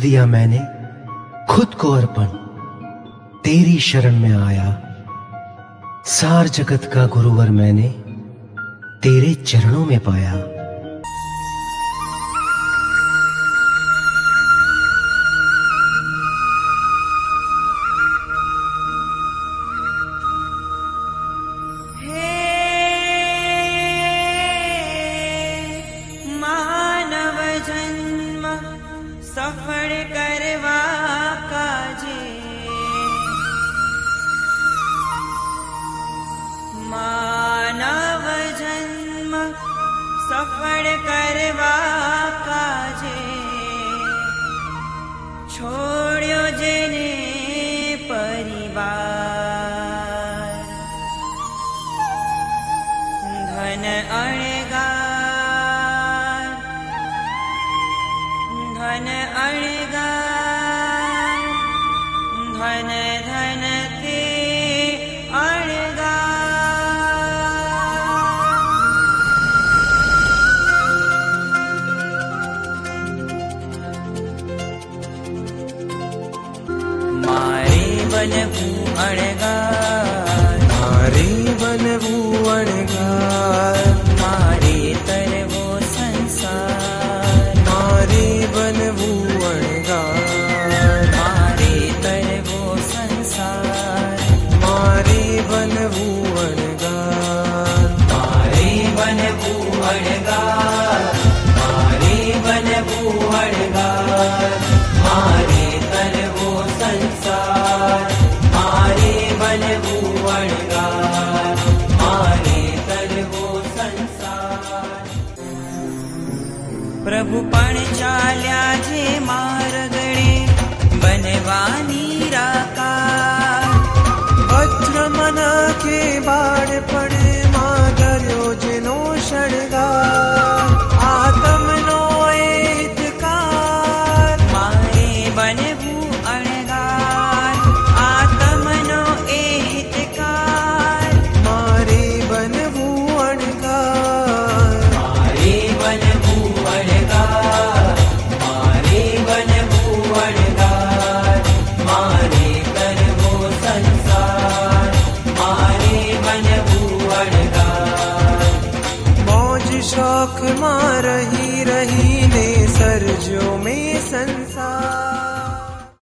दिया मैंने खुद को अर्पण, तेरी शरण में आया। सार जगत का गुरुवर मैंने तेरे चरणों में पाया। मानव जन्म सफल करवा काजे, मानव जन्म सफल करवा काजे, छोड़्यो जेने परिवार, धन अणगार, धन अणगार, धन धन ते बनवू अणगार, मारे बनवू अणगार, मारे तरवो संसार, मारे बनवू अणगार, मारे तरवो संसार, मारे बनवू अणगार, मारे बनवू अणगार, मारे बनवू अणगार, मारे तरवो संसार, मारे बनवू अणगार, मारे तरवो संसार। प्रभु पण चाल्या जे मार्गणे बनवानी राकार, वज्र मन के बाड़पण मां धर्यो जिनो शणगार,